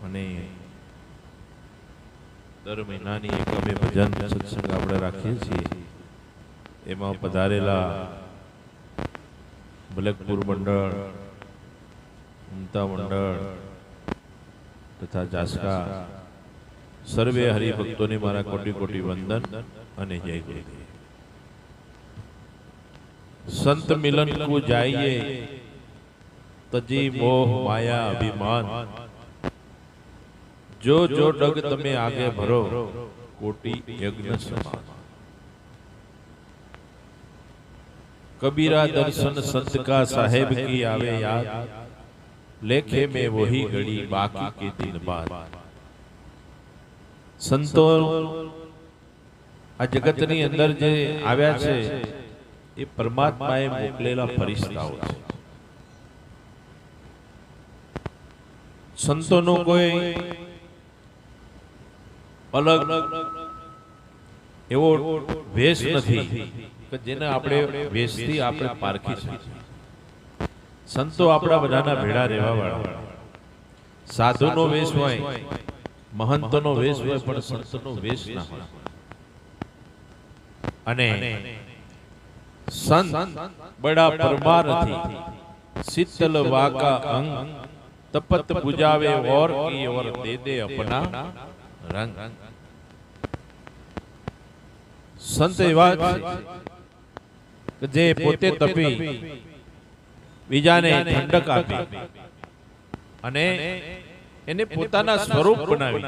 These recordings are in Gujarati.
અને દર મહિનાની એક અમે ભજન સત્સંગ આપણે રાખીએ છીએ. એમાં પધારેલા બ્લેકપુર મંડળ, ઉમતા મંડળ તથા જાસકા સર્વે હરિભક્તોને મારા કોટી કોટી વંદન અને જય જય. સંત મિલન को जाइए तजी मोह माया अभिमान, जो जो डग तमे आगे भरो कोटि यज्ञ समान. कबीरा दर्शन संत का साहेब की आवे याद, लेखे में वही घड़ी बाकी के दिन बाद. संतो आ जगतनी अंदर जे आव्या छे એ પરમાત્માએ મોકલેલા ફરિશ્તાઓ છે. સંતોનો કોઈ અલગ એવો વેશ નથી કે જેને આપણે વેશથી આપણે પારખી શકીએ. સંતો આપણા બધાના ભેળા રહેવા વાળા. સાધુનો વેશ હોય, મહંતનો વેશ હોય, પણ સંતનો વેશ ના હોય. અને संत बड़ा परमारथी, शीतल वाका अंग, तपत बुझावे और की और दे दे अपना रंग. संत एवा जे पोते तपी बीजाने ठंडक आपी अने एने पोताना स्वरूप बनावी.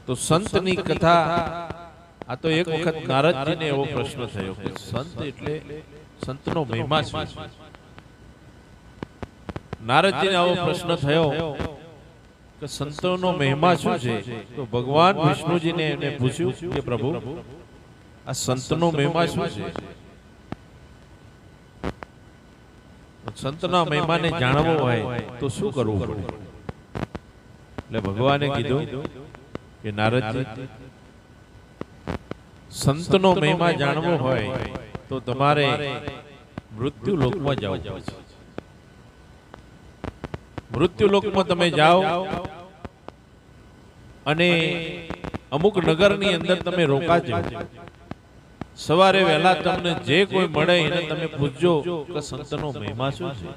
तो संतनी कथा आ तो एक वखत नारद जी ने एवो प्रश्न थयो कि संत एटले संतनो महिमा शुं छे. नारद जी ने आवो प्रश्न थयो कि संतोनो महिमा शुं छे. तो भगवान विष्णु जी ने एने पूछ्યું कि प्रभु आ संतनो महिमा शुं छे. संतना महिमा ने जाणवो होय तो शुं करवुं पड़े. એટલે ભગવાને કીધું કે નારદજી, संतनो महिमा जाणवो होय तो तमारे मृत्यु लोक में जाओ. मृत्यु लोक में तमे जाओ अने अमुक नगर नी अंदर तमे रोकाजो. सवारे वहेला तमने जे कोई मळे एने तमे पूछजो के संतनो महिमा शुं छे.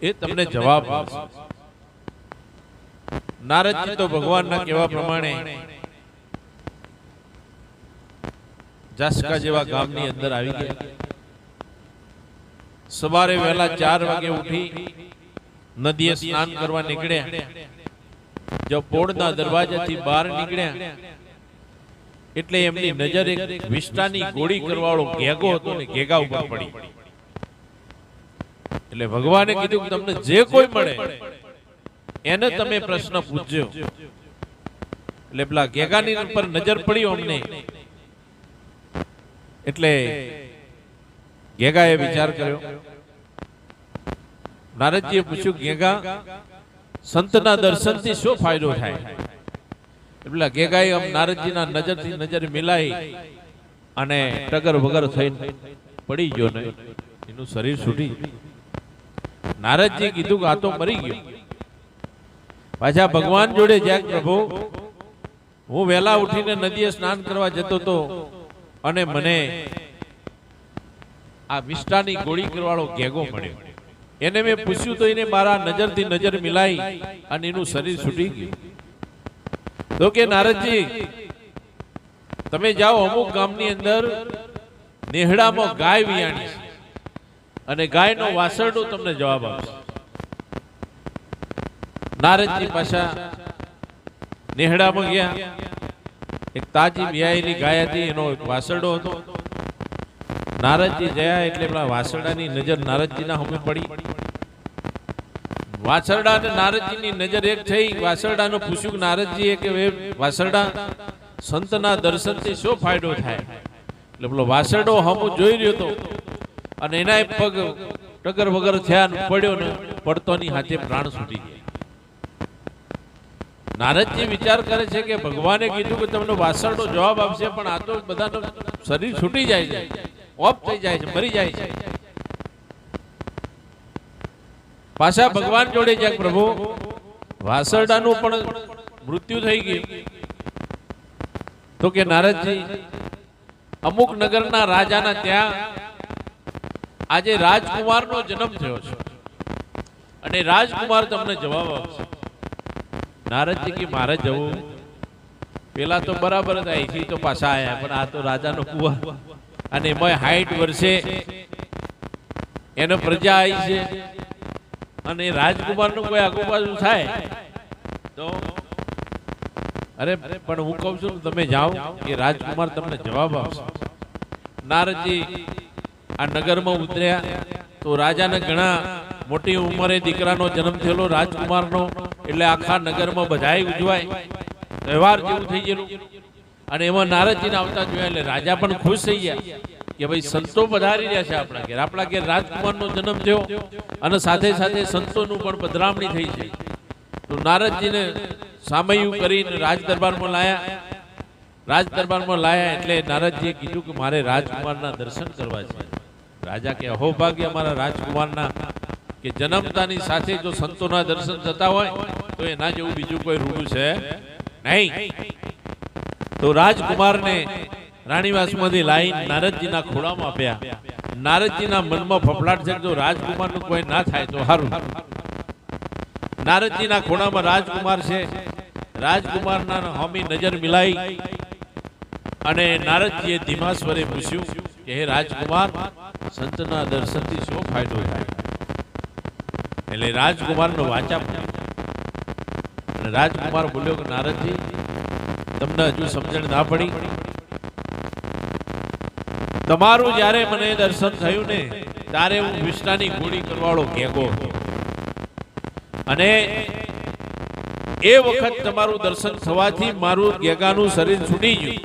ए तमने जवाब आपशे. नारदजी तो भगवानना कहेवा प्रमाणे जासका जेवा गामनी अंदर आवी गया. सवारे वहेला 4 वागे उठी नदीए स्नान करवा निकळ्या. जो पोळना दरवाजाथी बहार निकळ्या એટલે એમની નજર એક વિષ્ટાની ગોળી કરવાળો ઘેગો હતો ને ઘેગા ઉપર પડી. એટલે ભગવાને કીધું કે તમને જે કોઈ મળે એને તમે પ્રશ્ન પૂછજો. એટલે પેલા ઘેગાની ઉપર નજર પડી અમને. એટલે ઘેગાએ વિચાર કર્યો. નારદજીએ પૂછ્યું, ઘેગા સંતના દર્શનથી શું ફાયદો થાય? એટલે ઘેગાએ આમ નારદજીના નજરથી નજર મિલાઈ અને ટગર વગર થઈને પડી ગયો ને એનું શરીર છૂટી. નારદજીએ કીધું કે આ તો મરી ગયો. પાછા ભગવાન જોડે જાય, પ્રભુ હું વહેલા ઉઠીને નદીએ સ્નાન કરવા જતો હતો અને મને આ વિષ્ટાની ગોળી કરવાળો ઘેગો મળ્યો. એને મેં પૂછ્યું તો એને મારા નજરથી નજર મિલાઈ અને એનું શરીર છૂટી ગયું. તો કે નારદજી તમે જાઓ અમુક ગામની અંદર નેહડામાં ગાય વિયાણી છે અને ગાયનો વાસરડો તમને જવાબ આપશે. નારદજી પાછા નેહડામાં ગયા. એક તાજી વિયાયેલી ગાય હતી, એનો એક વાસરડો હતો. નારદજી ગયા એટલે પેલા વાસરડાની નજર નારદજીના સામે પડી. વાસરડા અને નારદજીની નજર એક થઈ. વાસરડાને પૂછ્યું કે નારદજીએ કે વાસરડા સંતના દર્શનથી શું ફાયદો થાય? એટલે પેલો વાસરડો હમુ જોઈ રહ્યો હતો અને એના પગ ટગર વગર થયા, પડ્યો ને પડતોની હાથે પ્રાણ છૂટી ગયા. નારદજી વિચાર કરે છે કે ભગવાને કીધું કે તમને વાસરડો જવાબ આપશે, પણ આ તો બધાનું શરીર છૂટી જાય છે, ઓફ થઈ જાય છે, મરી જાય છે. પાછા ભગવાન જોડે જ્યાં પ્રભુ વાસરડાનું પણ મૃત્યુ થઈ ગયું તો કે નારદજી અમુક નગરના રાજાના ત્યાં આજે રાજકુમારનો જન્મ થયો છે અને રાજકુમાર તમને જવાબ આપશે. નારદજી કે મારે જવું, પેલા તો બરાબર જ અહીંથી તો પાછા આયા, પણ આ તો રાજાનો કુંવર અને એમાં 60 વર્ષે એનો પ્રજા આવી છે અને રાજકુમારનું કોઈ આગુ બાજુ થાય તો અરે પણ હું કહું છું તમે જાઓ, એ રાજકુમાર તમને જવાબ આપશે. નારદજી આ નગરમાં ઉતર્યા તો રાજાને ઘણા મોટી ઉંમરે દીકરાનો જન્મ થયેલો રાજકુમારનો, એટલે આખા નગરમાં બધાય ઉજવાય, તહેવાર જેવું થઈ ગયેલું. અને એમાં નારદજીને આવતા જોયા એટલે રાજા પણ ખુશ થઈ ગયા કે ભાઈ સંતો પધારી રહ્યા છે આપણા ઘેર રાજકુમારનો જન્મ થયો અને સાથે સાથે સંતોનું પણ પધરામણી થઈ છે. તો નારદજીને સામયું કરીને રાજ દરબારમાં લાયા એટલે નારદજીએ કીધું કે મારે રાજકુમારના દર્શન કરવા છે. રાજા કે અહોભાગ્ય અમારા રાજકુમારના કે જન્મતાની સાથે જો સંતોના દર્શન થતા હોય તો એના જેવું બીજું કોઈ રૂડું છે નહીં. તો રાજકુમારને રાણીવાસમાંથી લાવી નારદજીના ખોળામાં આપ્યા. નારદજીના મનમાં ફફડાટ છે જો રાજકુમારનું કોઈ ના થાય તો સારું. નારદજીના ખોળામાં રાજકુમાર છે. રાજકુમારના હોમી નજર મિલાઈ અને નારદજીએ ધીમા સ્વરે પૂછ્યું કે હે રાજકુમાર, સંતના દર્શનથી શું ફાયદો થાય? એટલે રાજકુમારનો વાચા અને રાજકુમાર બોલ્યો કે નારદજી, તમને હજુ સમજણ ના પડી. તમારું જ્યારે મને દર્શન થયું ને ત્યારે હું વિષ્ણાની ઘોડી કરવાળો ઘેગો હતો અને એ વખત તમારું દર્શન થવાથી મારું ઘેગાનું શરીર છૂટી ગયું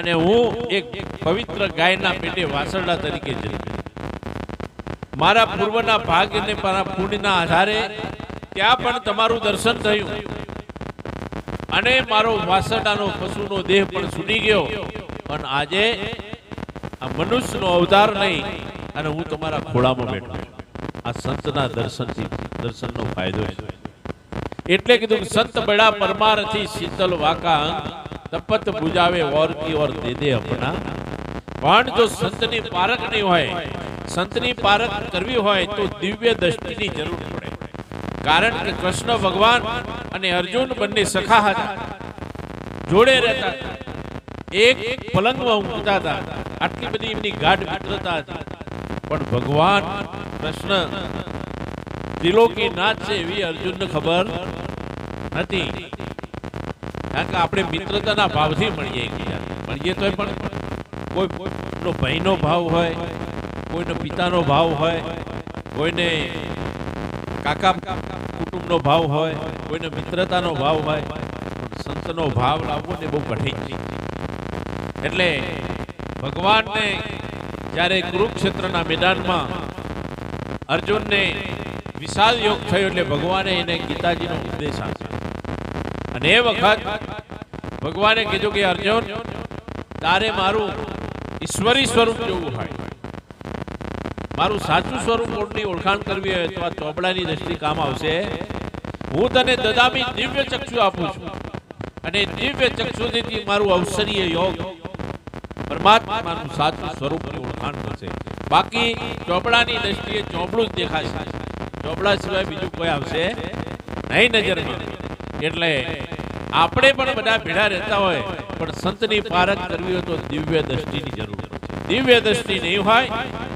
અને હું એક પવિત્ર ગાયના પેટે વાસરડા તરીકે જન્મ્યો. મારા પૂર્વના ભાગ્યને મારા પુણ્યના આધારે ત્યાં પણ તમારું દર્શન થયું અને મારો વાસરડાનો પશુનો દેહ પણ છૂટી ગયો અને આજે આ મનુષ્યનો અવતાર નહીં અને હું તમારા ખોળામાં બેઠો. આ સંતના દર્શનનો ફાયદો છે. એટલે કીધું સંત બડા પરમારથી શીતલ વાકા તપત બુજાવે ઓર કી ઓર દે દે અપના. પણ જો સંતની પારખ નહીં હોય, સંતની પારખ કરવી હોય તો દિવ્ય દ્રષ્ટિની જરૂર પડે. કારણ કે કૃષ્ણ ભગવાન અને અર્જુન બંને સખા હતા, જોડે રહેતા, એક પલંગમાં ઊંઘતા હતા. આટલી બધી એમની ગાઢ મિત્રતા હતી. પણ ભગવાન કૃષ્ણ ત્રિલોકી નાથ છે એવી અર્જુનને ખબર નથી. કારણ કે આપણે મિત્રતાના ભાવથી મળીએ તો પણ કોઈનો ભાઈનો ભાવ હોય, કોઈનો પિતાનો ભાવ હોય, કોઈને કાકા કુટુંબનો ભાવ હોય, કોઈને મિત્રતાનો ભાવ હોય. સંતનો ભાવ લાવવો ને બહુ કઠિન છે. એટલે ભગવાનને જ્યારે કુરુક્ષેત્રના મેદાનમાં અર્જુનને વિશાળ યોગ થયો એટલે ભગવાને એને ગીતાજીનો ઉપદેશ આપ્યો અને એ વખત ભગવાને કીધું કે અર્જુન, તારે મારું ઈશ્વરી સ્વરૂપ જોવું હોય, મારું સાચું સ્વરૂપ કોણની ઓળખાણ કરવી હોય તો આ ચોપડાની દ્રષ્ટિ કામ આવશે. હું તને દદામી દિવ્ય ચક્ષુ આપું છું અને દિવ્ય ચક્ષુથી મારું અવસરીય યોગ પરમાત્માનું સાચું સ્વરૂપની ઓળખાણ થશે. બાકી ચોપડાની દ્રષ્ટિએ ચોપડું જ દેખાશે, ચોપડા સિવાય બીજું કોઈ આવશે નહીં નજરમાં. એટલે આપણે પણ બધા ભેળા રહેતા હોય પણ સંતની પારખ કરવી હોય તો દિવ્ય દ્રષ્ટિની જરૂર છે. દિવ્ય દ્રષ્ટિ નહીં હોય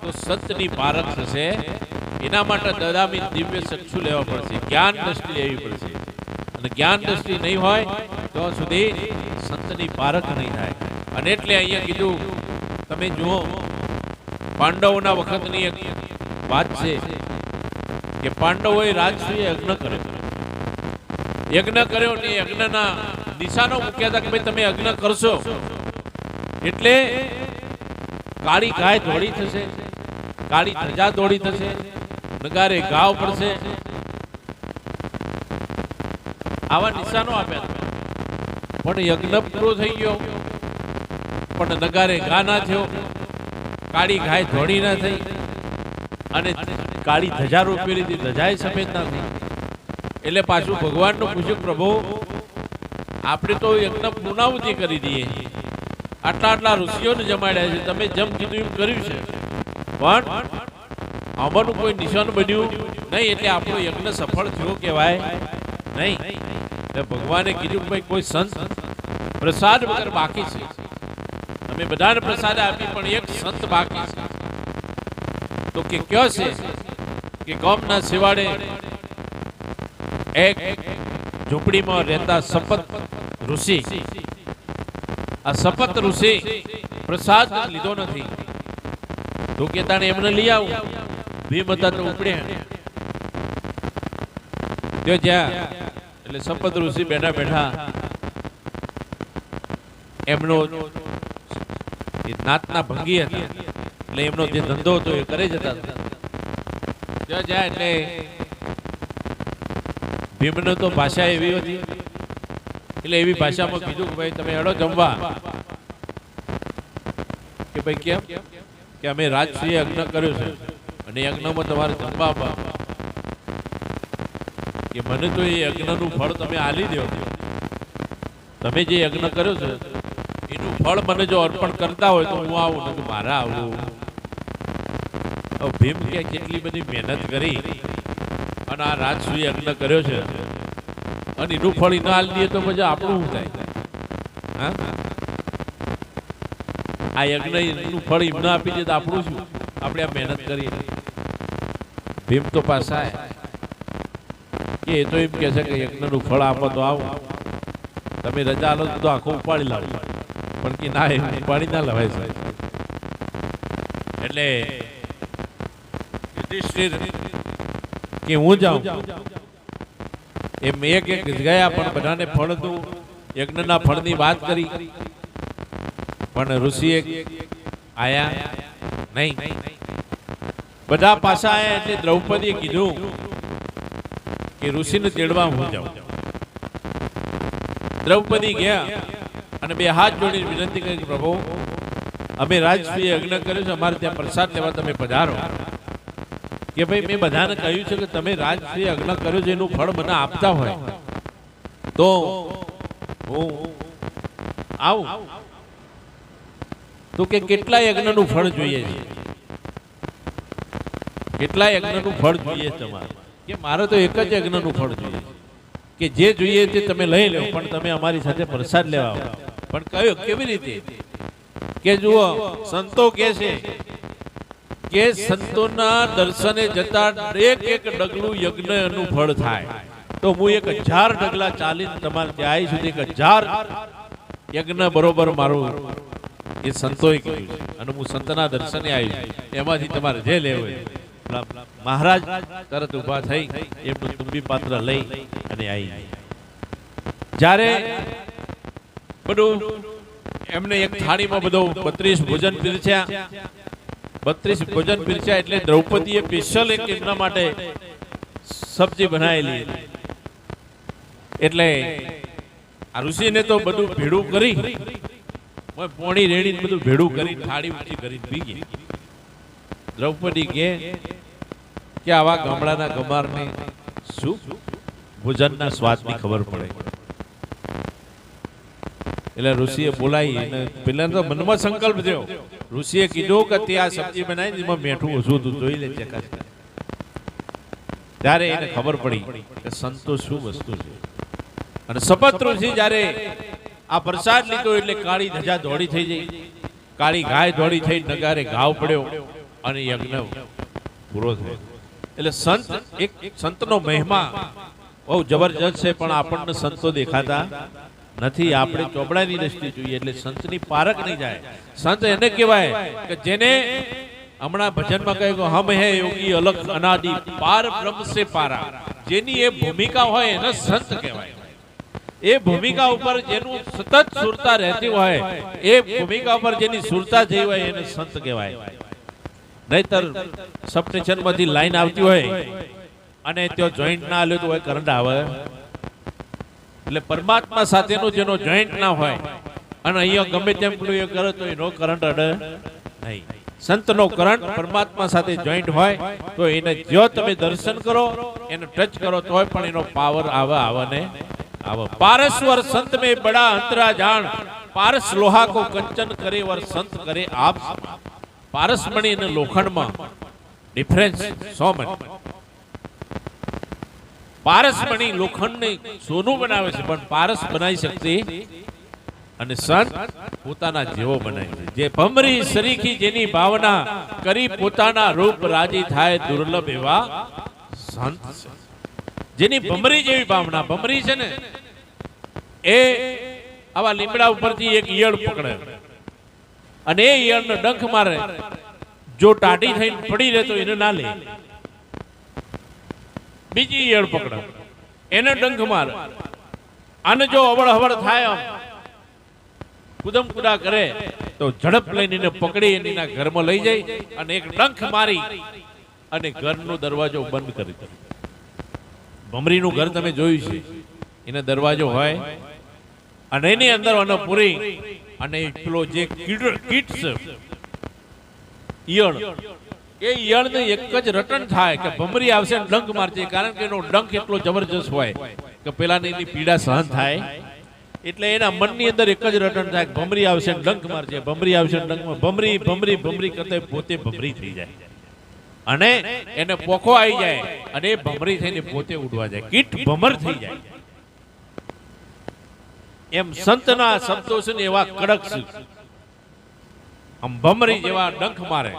તો સંતની પારખ થશે. એના માટે દદામી દિવ્ય ચક્ષુ લેવા પડશે, જ્ઞાન દ્રષ્ટિ લેવી પડશે અને જ્ઞાન દ્રષ્ટિ નહીં હોય તો સુધી સંતની પારખ નહીં થાય. અને એટલે અહીંયા કીધું, તમે જુઓ પાંડવોના વખતની એક વાત છે કે પાંડવોએ રાજસૂએ યજ્ઞ કર્યો ને યજ્ઞના નિશાનો મૂક્યા હતા કે ભાઈ તમે યજ્ઞ કરશો એટલે કાળી ગાય દોડી થશે, કાળી ધજા દોડી થશે, નગારે ગાવ પડશે, આવા નિશાનો આપ્યા હતા. પણ યજ્ઞ પૂરો થઈ ગયો પણ નગારે ઘા ના થયો, કાળી ગાય ધોળી ના થઈ. અને કાળી ધજા રોપેલી હતી, ધજાએ સફેદ ના થઈ. એટલે પાછું ભગવાનનું પૂછ્યું, પ્રભુ આપણે તો યજ્ઞ પૂર્ણાહુતિ કરી દઈએ, આટલા ઋષિઓને જમાડ્યા છે, તમે જેમ કીધું એમ કર્યું છે, પણ આમાંનું કોઈ નિશાન બન્યું નહીં, એટલે આપણો યજ્ઞ સફળ થયો કહેવાય નહીં. એટલે ભગવાને કીધું કે ભાઈ કોઈ સંત પ્રસાદ વગર બાકી છે, અમે બધાને પ્રસાદ આપી પણ એક સંત બાકી છે. તો કે કયો છે? કે ગામના શિવાડે એક ઝૂંપડીમાં રહેતા સપત ઋષિ, આ સપત ઋષિ પ્રસાદ લીધો નથી. તો કે તાણે એમને લઈ આવું. ભીમ હતા તો ઉપડ્યા ત્યાં જ્યાં, એટલે સપત ઋષિ બેઠા બેઠા એમનો નાતના ભંગી હતા, એટલે એમનો જે ધંધો હતો એ કરે જતા ત્યાં જાય. એટલે ભીમનો તો ભાષા એવી હતી, એટલે એવી ભાષામાં કીધું કે ભાઈ તમે હેડો જમવા. કે ભાઈ કેમ? કે અમે રાજશ્રીએ યજ્ઞ કર્યો છે અને યજ્ઞમાં તમારે જમવા આપવા. કે મને તો એ યજ્ઞનું ફળ તમે આલી દો, તમે જે યજ્ઞ કર્યો છે એનું ફળ મને જો અર્પણ કરતા હોય તો હું આવું, નથી મારે આવું. ભીમ કે કેટલી બધી મહેનત કરી અને આ રાજસૂય યજ્ઞ કર્યો છે અને એનું ફળ એને આલી દઈએ તો પછી આપણું શું થાય? હા, આ યજ્ઞ એનું ફળ એમને આપી દે તો આપણું શું? આપણે આ મહેનત કરી. ભીમ તો પાછા કે એ તો એમ કે છે કે યજ્ઞનું ફળ આપો તો આવું, તમે રજા આલો તો આખો ઉપાડી લાવો. પણ કે ના, એ ઉપાડી ના લવાય છે. એટલે યુધિષ્ઠિર કે હું જાઉં એમ એક ગયા, પણ બધાને ફળનું યજ્ઞના ફળની વાત કરી, પણ ઋષિએ આયા નહીં. બધા પાછા આયા એટલે દ્રૌપદીએ કીધું કે ઋષિને તેડવા હું જાઉં. દ્રૌપદી ગયા અને બે હાથ જોડીને વિનંતી કરી કે પ્રભુ અમે રાજશ્રીએ યજ્ઞ કર્યો છે, અમારે ત્યાં પ્રસાદ લેવા તમે પધારો. કે ભાઈ મેં બધાને કહ્યું છે કે તમે રાજશ્રીએ યજ્ઞ કર્યો છે એનું ફળ મને આપતા હોય તો હું આવું. તો કે કેટલા યજ્ઞનું ફળ જોઈએ છે? કેટલા યજ્ઞનું ફળ જોઈએ તમારે? કે મારે તો એક જ યજ્ઞનું ફળ જોઈએ, કે જે જોઈએ તે તમે લઈ લો, પણ તમે અમારી સાથે પ્રસાદ લેવા આવો. પણ કયો? કેવી રીતે? કે જુઓ, સંતો કે છે કે સંતોના દર્શને જતા એક ડગલું યજ્ઞનું ફળ થાય. તો હું 1000 ડગલા ચાલીને તમારે ત્યાં આવી સુધી 1000 યજ્ઞ બરોબર મારું એ સંતોએ કીધું છે અને હું સંતના દર્શને આવી છું, એમાંથી તમારે જે લેવું હોય. મહારાજ તરત ઉભા થઈ એમનું તુંબી પાત્ર લઈ અને આવી. જ્યારે બધું એમને એક થાળીમાં બધું 32 ભોજન પીરસ્યા. 32 ભોજન પીરસ્યા એટલે દ્રૌપદીએ સ્પેશિયલ એક એમના માટે સબ્જી બનાવેલી. એટલે આ ઋષિને તો બધું ભેડું કરી, પોણી રેડીને બધું ભેડું કરી થાળી ઊંચી કરી પી ગઈ. દ્રૌપદી કે આવા ગામડાના ગમારને શું ભોજનના સ્વાદની ખબર પડે? એટલે ઋષિએ બોલાવી અને પેલા તો મનમાં સંકલ્પ થયો. ઋષિએ કીધું કે તે આ સબ્જી બનાવી એમાં મીઠું ઓછું હતું, જોઈ લે ચકાસ. ત્યારે એને ખબર પડી કે સંતોષ શું વસ્તુ છે. અને સપત ઋષિ જ્યારે આ પ્રસાદ લીધો એટલે કાળી ધજા દોડી થઈ જઈ, કાળી ગાય દોડી થઈ, નગારે ઘાવ પડ્યો અને યજ્ઞ પૂરો થયો. એટલે સંત એક સંતનો મહિમા બહુ જબરજસ્ત છે, પણ આપણને સંતો દેખાતા નથી. આપણે ચોપડાની દ્રષ્ટિ જોઈએ એટલે સંતની પારખ નહીં જાય. સંત એને કહેવાય કે જેને હમણાં ભજનમાં કહ્યું કે હમ હે યોગી અલગ અનાદિ પાર બ્રહ્મ સે પારા, જેની એ ભૂમિકા હોય એને સંત કહેવાય. એ ભૂમિકા ઉપર જેનું સતત સુરતા રહેતી હોય, એ ભૂમિકા ઉપર જેની સુરતા થઈ હોય એને સંત કહેવાય. નહીતર સબસ્ટેશનમાંથી લાઈન આવતી હોય અને ત્યાં જોઈન્ટ ના આલ્યો તો હોય કરંટ આવે. એટલે પરમાત્મા સાથેનો જેનો જોઈન્ટ ના હોય અને અહીંયા ગમે તેમ એ કરે તો એનો કરંટ અડે નહીં. સંતનો કરંટ પરમાત્મા સાથે જોઈન્ટ હોય તો એને જો તમે દર્શન કરો, એને ટચ કરો તોય પણ એનો પાવર આવે. પારસવર સંત में बड़ा अंतरा जान, पारस लोहा को कंचन करे वर संत करे आप. પારસમણી અને લોખંડમાં ડિફરન્સ સો મચ. પારસમણી લોખંડને સોનું બનાવે છે પણ પારસ બનાવી શકતી અને સંત પોતાના જેવો બનાવે છે. જે ભમરી સરીખી જેની ભાવના કરી પોતાના રૂપ રાજી થાય દુર્લભ એવા સંત છે. જેની ભમરી જેવી ભાવના, ભમરી છે ને એ આવા લીમડા ઉપરથી એક ઈયળ પકડે અને એ ઈયળને ડંખ મારે, જો ટાઢી થઈને પડી રહે તો એને ના લે. બીજી ઈયળ પકડે, એને ડંખ મારે, અને જો અવળ હવળ થાય આમ કુદમ કુદા કરે તો ઝડપ લઈને એને પકડી એના ઘરમાં લઈ જાય અને એક ડંખ મારી અને ઘરનો દરવાજો બંધ કરી દે. ભમરીનું ઘર તમે જોયું છે, એનો દરવાજો હોય અને એની અંદર પૂરી અને પેલો જે કીટ છે ઈયળ, એ ઈયળને એક જ રટણ થાય કે ભમરી આવશે ને ડંખ મારશે, કારણ કે એનો ડંખ એટલો જબરજસ્ત હોય કે પેલાને એની પીડા સહન થાય. એટલે એના મનની અંદર એક જ રટણ થાય કે ભમરી આવશે ને ડંખ મારશે, ભમરી આવશે ને ડંખ, ભમરી ભમરી ભમરી કરતા પોતે ભમરી થઈ જાય અને એને પોખો આવી જાય અને એ ભમરી થઈને પોતે ઉડવા જાય, કીટ ભમર થઈ જાય. એમ સંતના શબ્દો છે ને એવા કડક છે, આમ ભમરી જેવા ડંખ મારે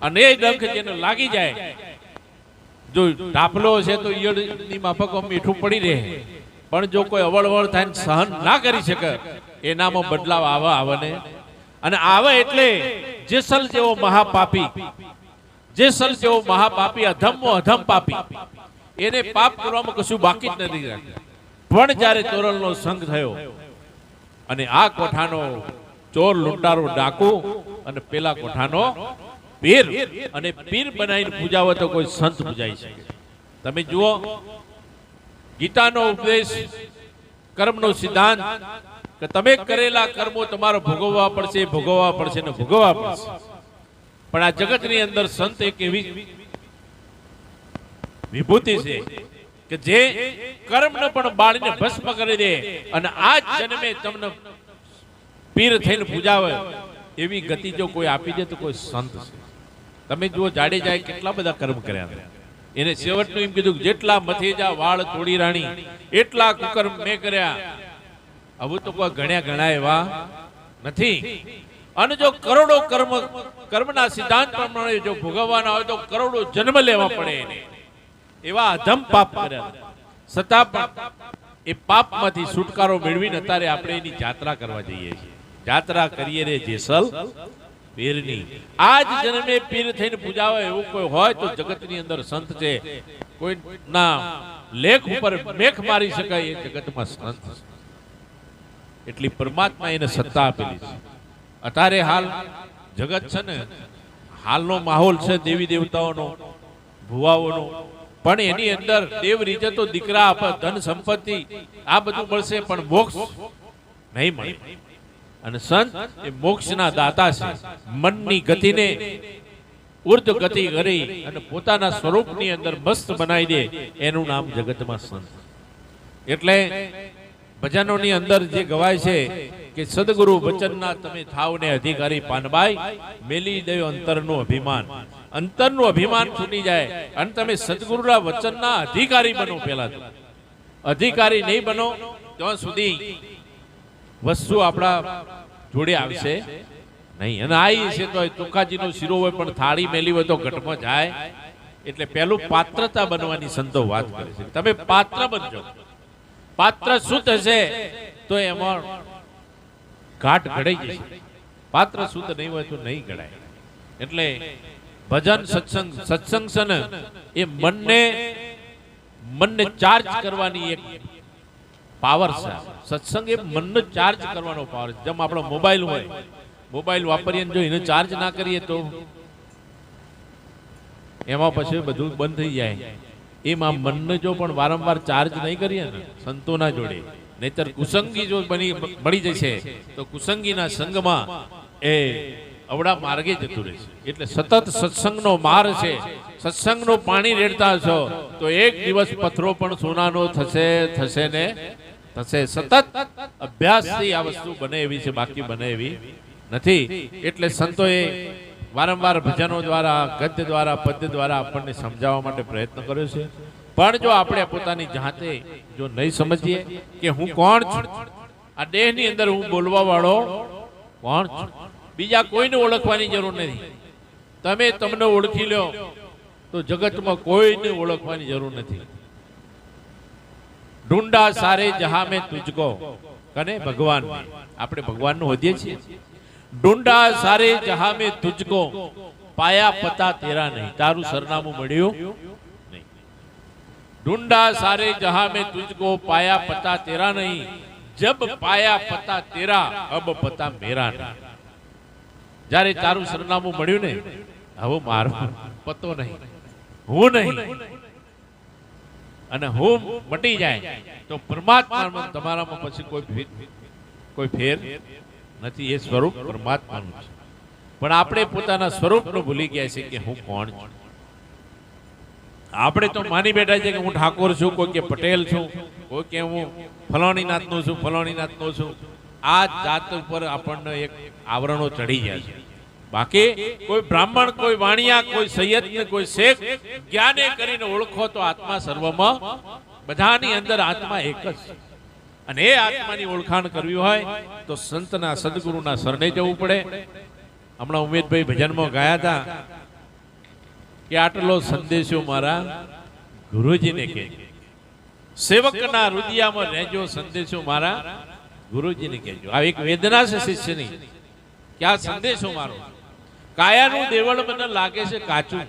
અને એ ડંખ જેને લાગી જાય, જો ઢાપલો છે તો ઈયળની માફક મીઠું પડી રહે, પણ જો કોઈ અવળવળ થાય સહન ના કરી શકે એનામાં બદલાવ આવે ને. અને આવે એટલે જેસલ જેવો મહાપાપી, જેસલ જેવો મહાપાપી, અધમો અધમ પાપી, એને પાપ કરવામાં કશું બાકી જ નથી રાખ્યું. પણ જ્યારે તોરલનો સંગ થયો અને આ કોઠાનો ચોર લૂંટારો ડાકુ અને પેલા કોઠાનો પીર, અને પીર બનાવીને પૂજાવે તો કોઈ સંત પૂજાઈ શકે. તમે જુઓ ગીતાનો ઉપદેશ, કર્મનો સિદ્ધાંત કે તમે કરેલા કર્મો તમારે ભોગવવા પડશે, ભોગવવા પડશે ને ભોગવવા પડશે. પણ આ જગતની અંદર સંત એક એવી વિભૂતિ છે કે જે કર્મને પણ બાળીને ભસ્મ કરી દે અને આ જ જન્મે તમને પીર થઈને પૂજાવે એવી ગતિ જો કોઈ આપી દે તો કોઈ સંત છે. તમે જુઓ જાડેજાએ કેટલા બધા કર્મ કર્યા, એને છેવટનું એમ કીધું જેટલા મથેજા વાળ તોડી રાણી એટલા કુકર્મ મેં કર્યા. હવે તો કોઈ ગણ્યા એવા નથી. અને જો કરોડો કર્મના સિદ્ધાંત પ્રમાણે જો ભોગવવાના હોય તો કરોડો જન્મ લેવા પડે એને. એવા અધમ પાપ કર્યા છતાં પણ એ પાપમાંથી છુટકારો મેળવીને અત્યારે આપણે એની જાત્રા કરવા જઈએ છીએ. જાત્રા કરીએ રે જેસલ પીરની. આ જ જન્મે પીર થઈને પૂજાવે એવું કોઈ હોય તો જગતની અંદર સંત છે. કોઈ ના લેખ ઉપર મેખ મારી શકાય એ જગતમાં સંત છે. એટલી પરમાત્મા એને સત્તા આપેલી છે. અત્યારે હાલ જગત છે ને, હાલનો માહોલ છે દેવી દેવતાઓનો, ભુવાઓનો, પણ એની અંદર દેવ રીતે તો દીકરા આપે, ધન સંપત્તિ આ બધું મળશે પણ મોક્ષ નહીં મળે. અને સંત એ મોક્ષના દાતા છે. મનની ગતિને ઉર્ધ ગતિ કરી અને પોતાના સ્વરૂપની અંદર મસ્ત બનાવી દે એનું નામ જગતમાં સંત. એટલે ભજનોની અંદર જે ગવાય છે કે સદગુરુ વચનના તમે થાવ ને અધિકારી પાનબાઈ, મેલી દયો અંતરનું અભિમાન. અંતરનું અભિમાન છૂટી જાય અને તમે સદગુરુના વચનના અધિકારી બનો. પેલા અધિકારી નહીં બનો ત્યાં સુધી વસ્તુ આપણા જોડે આવશે નહીં. અને આવી છે તો ચોખાજીનો શીરો હોય પણ થાળી મેલી હોય તો ઘટમાં જાય. એટલે પેલું પાત્રતા બનવાની સંતો વાત કરે છે. તમે પાત્ર બનજો. પાત્ર શુદ્ધ હશે તો એમાં ઘાટ ઘડાઈ જશે. પાત્ર શુદ્ધ નહીં હોય તો નહીં ઘડાય. એટલે ભજન સત્સંગ છે ને એ મનને ચાર્જ કરવાની એક પાવર છે. સત્સંગ એ મનને ચાર્જ કરવાનો પાવર છે. જેમ આપણો મોબાઈલ હોય, મોબાઈલ વાપરીએ જો એને ચાર્જ ના કરીએ તો એમાં પછી બધું બંધ થઈ જાય. એમાં મનને જો પણ વારંવાર ચાર્જ નહીં કરીએ ને સંતોના જોડે, નહીતર કુસંગી જો મળી જશે તો કુસંગીના સંગમાં એ અવડા માર્ગે જતું રહેશે. એટલે સતત સત્સંગનો માર છે. સત્સંગનું પાણી રેડતા છો તો એક દિવસ પથરો પણ સોનાનો થશે ને થશે. સતત અભ્યાસથી આ વસ્તુ બને એવી છે, બાકી બને એવી નથી. એટલે સંતોએ વારંવાર ભજનો દ્વારા, ગદ્ય દ્વારા, પદ્ય દ્વારા આપણને સમજાવવા માટે પ્રયત્ન કર્યો છે. પણ જો આપણે પોતાની જાતે જો નહીં સમજીએ કે હું કોણ છું, આ દેહની અંદર હું બોલવા વાળો કોણ છું, બીજા કોઈને ઓળખવાની જરૂર નથી. તમે તમને ઓળખી લો તો જગતમાં કોઈને ઓળખવાની જરૂર નથી. ઢૂંઢા સારે જહાં મેં તુજકો, કને ભગવાન, આપણે ભગવાનનું હોદીએ છીએ. ઢૂંઢા સારે જહાં મેં તુજકો, પાયા પતા તેરા નહીં, તારું સરનામું મળ્યું નહીં. ઢૂંઢા સારે જહાં મેં તુજકો, પાયા પતા તેરા નહીં, જબ પાયા પતા તેરા અબ પતા મેરા નહીં. જ્યારે તારું સરનામું મળ્યું ને, હવે મારો પતો નહીં, હું નહીં, અને હું મટી જાય તો પરમાત્મા તમારામાં પછી કોઈ ફેર નથી. એ સ્વરૂપ પરમાત્માનું છે. પણ આપણે પોતાના સ્વરૂપનું ભૂલી ગયા છે કે હું કોણ છું. આપણે તો માની બેઠા છે કે હું ઠાકોર છું, કોઈ કે પટેલ છું, કોઈ કે હું ફલાણી નાતનો છું, ફલાણી નાતનો છું. આ જાત ઉપર આપણને એક આવરણો ચડી ગયા છે. બાકી કોઈ બ્રાહ્મણ, કોઈ વાણિયા, કોઈ સૈયદ, કોઈ શેખ, જ્ઞાને કરીને ઓળખો તો આત્મા સર્વમાં, બધાની અંદર આત્મા એક જ. અને એ આત્માની ઓળખાણ કરવી હોય તો સંતના, સદગુરુના શરણે જવું પડે. હમણાં ઉમેદભાઈ ભજનમાં ગાયા હતા કે આટલો સંદેશો મારા ગુરુજીને કહેજો, સેવકના હૃદયમાં રહેજો, સંદેશો મારા ગુરુજીને કહેજો. આ એક વેદના છે શિષ્યની કે આ સંદેશો મારો. કાયાનું દેવળ મને લાગે છે કાચું.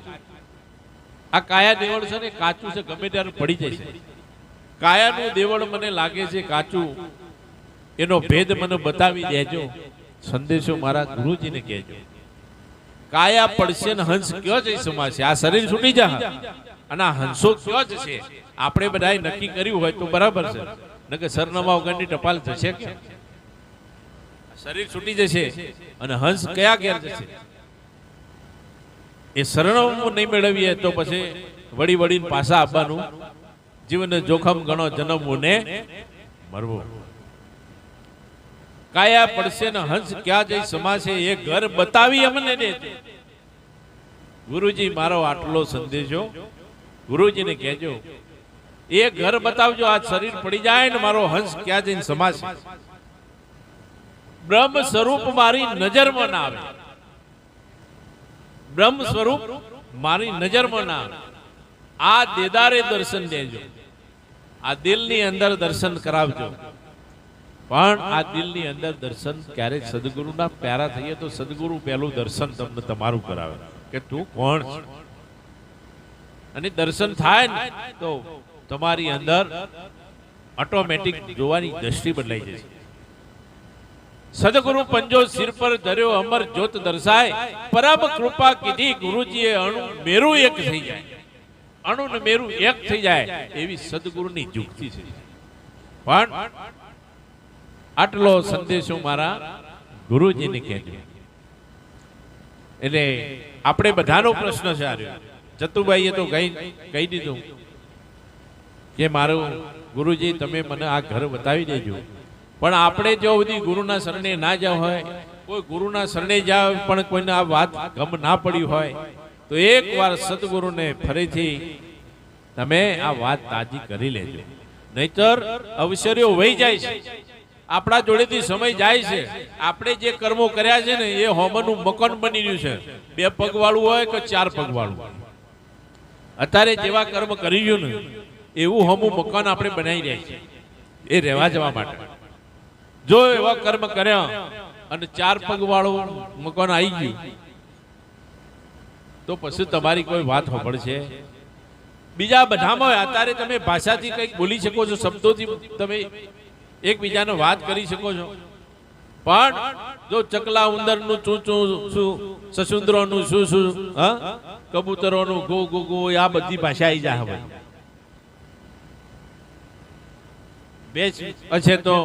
આ કાયા દેવળ છે ને કાચું છે, ગમે ત્યારે પડી જાય છે. કાયાનું દેવળ મને લાગે છે કાચું, એનો ભેદ મને બતાવી દેજો, સંદેશો મારા ગુરુજીને કહેજો. કાયા પડશે ને હંસ કયો જ સમાશે. આ શરીર છૂટી જા અને આ હંસો કયો જ છે. આપણે બધાએ નક્કી કર્યું હોય તો બરાબર છે, નકે સરનામા વગરની ટપાલ જશે કે શરીર છૂટી જશે અને હંસ કયા ઘેર જશે. એ સરનામું નહીં મેળવીએ તો પછી વળી વળીને પાછા આવવાનું. જીવન જોખમ ગણો જન્મવું ને મરવું. કાયા પડશે ને હંસ ક્યાં જઈ સમાશે, એ ઘર બતાવી અમને દેજો. ગુરુજી મારો આટલો સંદેશો ગુરુજીને કહેજો. એ ઘર બતાવજો. આ શરીર પડી જાય ને મારો હંસ ક્યાં જઈને સમાશે. બ્રહ્મ સ્વરૂપ મારી નજરમાં ના આવે. બ્રહ્મ સ્વરૂપ મારી નજરમાં ના આવે. આ દેદારે દર્શન દેજો. આ દિલની અંદર દર્શન કરાવજો. પણ આ દિલની અંદર દર્શન ક્યારેક સદગુરુના પ્યારા થઈએ તો સદગુરુ પહેલું દર્શન તમને તમારું કરાવે કે તું કોણ છે. અને દર્શન થાય ને તો તમારી અંદર ઓટોમેટિક જોવાની દ્રષ્ટિ બદલાઈ જશે. સદગુરુ પંજો સિર પર ધર્યો, અમર જ્યોત દર્શાય, પરમ કૃપા કીધી ગુરુજીએ, અણુ મેરું એક થઈ જાય. અણુ ને મેરું એક થઈ જાય એવી સદગુરુની યુક્તિ છે. પણ આટલો સંદેશો મારા ગુરુજીને કહેજો. એટલે આપણે બધાનો પ્રશ્ન છે આ. જતુભાઈએ તો કહી દીધું કે મારું ગુરુજી તમે મને આ ઘર બતાવી દેજો. પણ આપણે જો બધી ગુરુના શરણે ના જાવ હોય, કોઈ ગુરુના શરણે જાવ પણ કોઈને આ વાત ગમ ના પડી હોય તો એકવાર સદગુરુને ફરીથી તમે આ વાત તાજી કરી લેજો. નહીતર અવસરીઓ વહી જાય છે. આપણા જોડેથી સમય જાય છે. આપણે જે કર્મો કર્યા છે ને એ હોમનું મકાન બની રહ્યું છે. 2 પગ વાળું હોય કે 4 પગ વાળું. અત્યારે જેવા કર્મ કરી ગયું ને એવું હોમું મકાન આપણે બનાવી રહ્યા છીએ એ રહેવા જવા માટે. જો એવા કર્મ કર્યા અને 4 પગ વાળું મકાન આવી ગયું તો પછી તમારી કોઈ વાત સાંભળશે. બીજા બધામાં અત્યારે તમે ભાષાથી કંઈક બોલી શકો છો, શબ્દોથી તમે એકબીજાને વાત કરી શકો છો. પણ જો ચકલા ઉંદરનું ચૂ ચૂ શું, સસુંદરોનું શું શું, કબૂતરોનું ગો ગો ગો, આ બધી ભાષા આવી જાય. હવે બેસ છે તો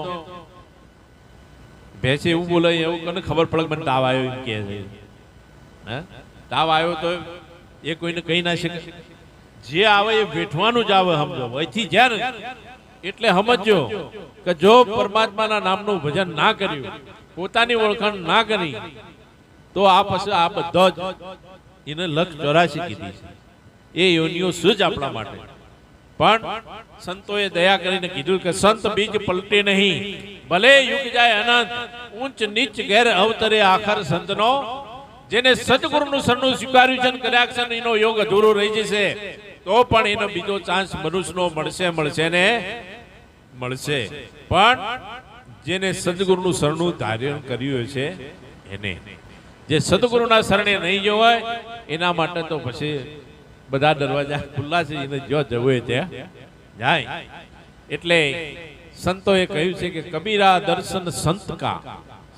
ભેંસ એવું બોલે એવું કને ખબર પડે મને તાવ આવ્યો એમ કહે છે. હે તાવ આવ્યો તો એ કોઈને કહી ના શકે, જે આવે એ વેઠવાનું જ આવે. સમજો અહીંથી જ્યાં એટલે સમજો કે જો પરમાત્માના નામનું ભજન ના કર્યું, પોતાની ઓળખાણ ના કરી, તો આ પછી આ બધો જ એને લખ 84 કીધી છે. એ યોનિઓ શું જ આપણા માટે. પણ સંતોએ દયા કરીને કીધું કે સંત બીજ પલટે નહીં, ભલે યુગ જાય અનંત, ઊંચ નીચ ઘેર અવતરે આખર સંતનો. જેને સદગુરુનું શરણું સ્વીકાર્યું છે ને કર્યા છે, એનો યોગ અધૂરો રહી જશે, તો પણ એનો બીજો ચાન્સ મનુષ્યનો મળશે ને મળશે. પણ જેને સદગુરુનું શરણું ધારણ કર્યું છે એને, જે સદગુરુના શરણે નહીં જોવાય એના માટે તો પછી બધા દરવાજા ખુલ્લા છે, એને જો જવું હોય ત્યાં જાય. એટલે સંતોએ કહ્યું છે કે કબીરા દર્શન સંત કા,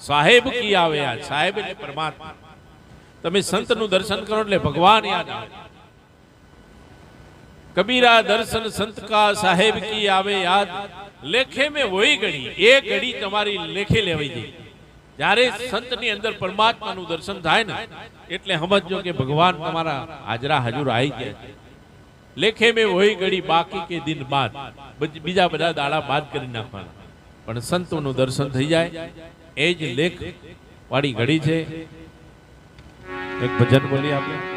સાહેબ કી આવે. આ સાહેબ એટલે પરમાત્મા. તમે સંતનું દર્શન કરો એટલે ભગવાન યાદ આવે. કબીરા દર્શન સંત કા, સાહેબ કી આવે યાદ. લેખે મેં વહી ઘડી, એ ઘડી તમારી લેખે લેવાઈ જાય. જ્યારે સંતની અંદર પરમાત્માનું દર્શન થાય ને એટલે સમજો કે ભગવાન તમારા હાજરા હજુર આવી ગયા છે. લેખે મેં વહી ઘડી, બાકી કે દિન બાદ, બીજા બધા દાડા બાદ કરી નાખવાના. પણ સંતોનું દર્શન થઈ જાય એ જ લેખ વાળી ઘડી છે. એક ભજન બોલી આપણે.